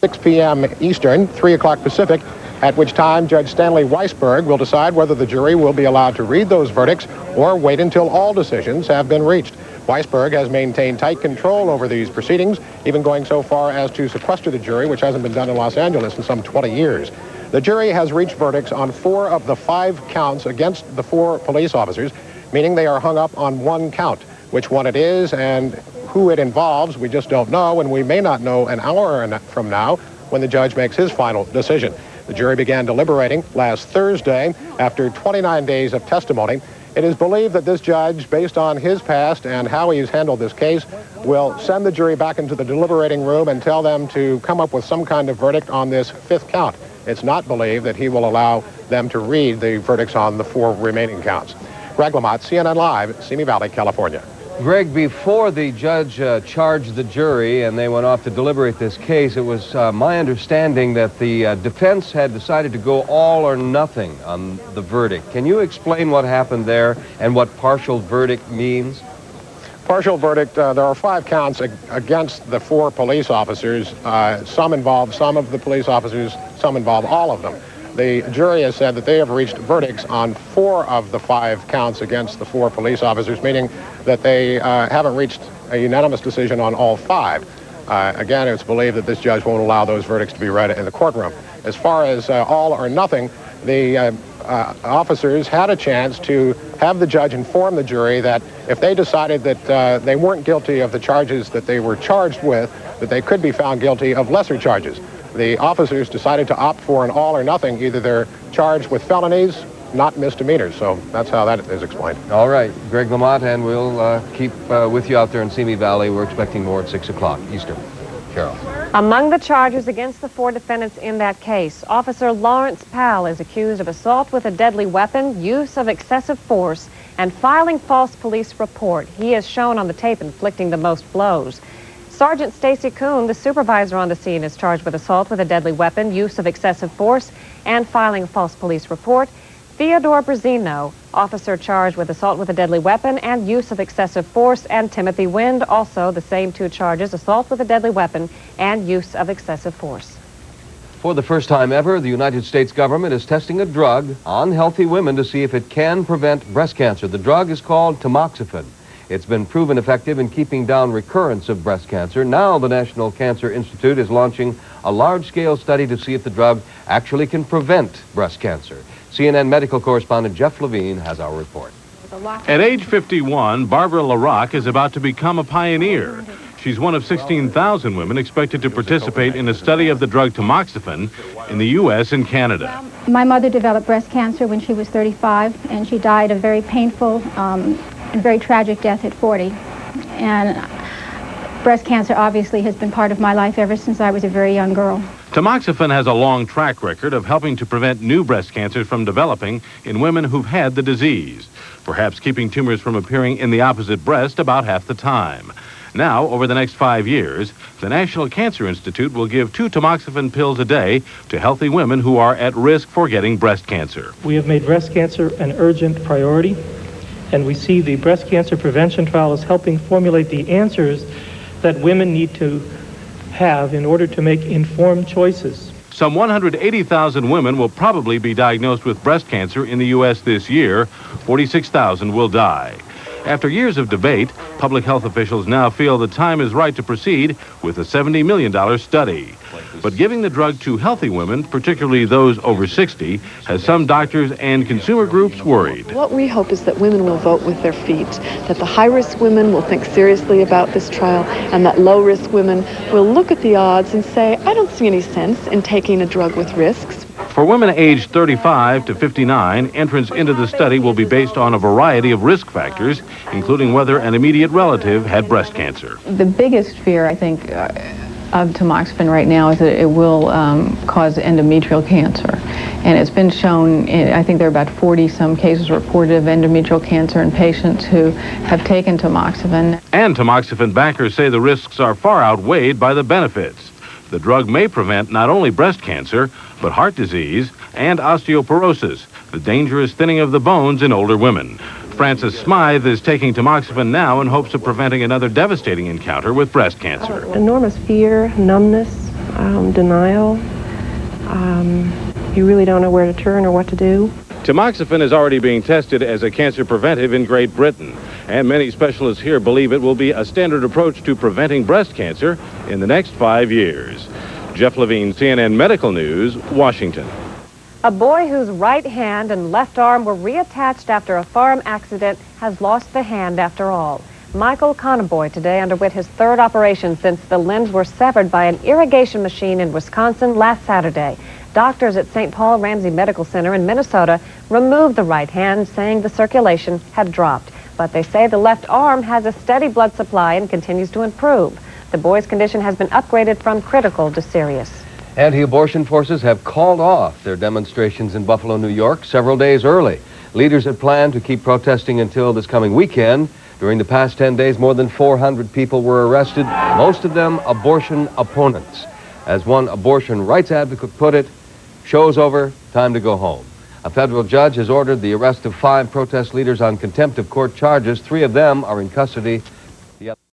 6 p.m. Eastern, 3 o'clock Pacific, at which time Judge Stanley Weisberg will decide whether the jury will be allowed to read those verdicts or wait until all decisions have been reached. Weisberg has maintained tight control over these proceedings, even going so far as to sequester the jury, which hasn't been done in Los Angeles in some 20 years. The jury has reached verdicts on 4 of the 5 counts against the 4 police officers, meaning they are hung up on 1 count. Which one it is and who it involves, we just don't know, and we may not know an hour from now when the judge makes his final decision. The jury began deliberating last Thursday after 29 days of testimony. It is believed that this judge, based on his past and how he's handled this case, will send the jury back into the deliberating room and tell them to come up with some kind of verdict on this 5th count. It's not believed that he will allow them to read the verdicts on the 4 remaining counts. Greg Lamont, CNN Live, Simi Valley, California. Greg, before the judge charged the jury and they went off to deliberate this case, it was my understanding that the defense had decided to go all or nothing on the verdict. Can you explain what happened there and what partial verdict means? Partial verdict, there are 5 counts against the 4 police officers. Some involve some of the police officers, some involve all of them. The jury has said that they have reached verdicts on 4 of the 5 counts against the 4 police officers, meaning that they haven't reached a unanimous decision on all 5. Again, it's believed that this judge won't allow those verdicts to be read in the courtroom. As far as all or nothing, the officers had a chance to have the judge inform the jury that if they decided that they weren't guilty of the charges that they were charged with, that they could be found guilty of lesser charges. The officers decided to opt for an all or nothing. Either they're charged with felonies, not misdemeanors. So that's how that is explained. All right, Greg Lamont, and we'll keep with you out there in Simi Valley. We're expecting more at 6 o'clock Eastern. Carol. Among the charges against the 4 defendants in that case, Officer Lawrence Powell is accused of assault with a deadly weapon, use of excessive force, and filing false police report. He is shown on the tape inflicting the most blows. Sergeant Stacy Kuhn, the supervisor on the scene, is charged with assault with a deadly weapon, use of excessive force, and filing a false police report. Theodore Brazino, officer charged with assault with a deadly weapon and use of excessive force, and Timothy Wind, also the same 2 charges, assault with a deadly weapon and use of excessive force. For the first time ever, the United States government is testing a drug on healthy women to see if it can prevent breast cancer. The drug is called tamoxifen. It's been proven effective in keeping down recurrence of breast cancer. Now the National Cancer Institute is launching a large-scale study to see if the drug actually can prevent breast cancer. CNN medical correspondent Jeff Levine has our report. At age 51, Barbara LaRock is about to become a pioneer. She's one of 16,000 women expected to participate in a study of the drug tamoxifen in the U.S. and Canada. My mother developed breast cancer when she was 35, and she died a very painful and very tragic death at 40. And breast cancer obviously has been part of my life ever since I was a very young girl. Tamoxifen has a long track record of helping to prevent new breast cancers from developing in women who've had the disease, perhaps keeping tumors from appearing in the opposite breast about half the time. Now, over the next 5 years, the National Cancer Institute will give 2 tamoxifen pills a day to healthy women who are at risk for getting breast cancer. We have made breast cancer an urgent priority, and we see the breast cancer prevention trial as helping formulate the answers that women need to have in order to make informed choices. Some 180,000 women will probably be diagnosed with breast cancer in the U.S. this year. 46,000 will die. After years of debate, public health officials now feel the time is right to proceed with a $70 million study. But giving the drug to healthy women, particularly those over 60, has some doctors and consumer groups worried. What we hope is that women will vote with their feet, that the high-risk women will think seriously about this trial, and that low-risk women will look at the odds and say, I don't see any sense in taking a drug with risks. For women aged 35 to 59, entrance into the study will be based on a variety of risk factors, including whether an immediate relative had breast cancer. The biggest fear, I think, of tamoxifen right now is that it will cause endometrial cancer. And it's been shown, I think there are about 40-some cases reported of endometrial cancer in patients who have taken tamoxifen. And tamoxifen backers say the risks are far outweighed by the benefits. The drug may prevent not only breast cancer, but heart disease and osteoporosis, the dangerous thinning of the bones in older women. Frances Smythe is taking tamoxifen now in hopes of preventing another devastating encounter with breast cancer. Enormous fear, numbness, denial. You really don't know where to turn or what to do. Tamoxifen is already being tested as a cancer preventive in Great Britain, and many specialists here believe it will be a standard approach to preventing breast cancer in the next 5 years. Jeff Levine, CNN Medical News, Washington. A boy whose right hand and left arm were reattached after a farm accident has lost the hand after all. Michael Conaboy today underwent his third operation since the limbs were severed by an irrigation machine in Wisconsin last Saturday. Doctors at St. Paul Ramsey Medical Center in Minnesota removed the right hand, saying the circulation had dropped. But they say the left arm has a steady blood supply and continues to improve. The boy's condition has been upgraded from critical to serious. Anti-abortion forces have called off their demonstrations in Buffalo, New York, several days early. Leaders had planned to keep protesting until this coming weekend. During the past 10 days, more than 400 people were arrested, most of them abortion opponents. As one abortion rights advocate put it, show's over, time to go home. A federal judge has ordered the arrest of 5 protest leaders on contempt of court charges. 3 of them are in custody.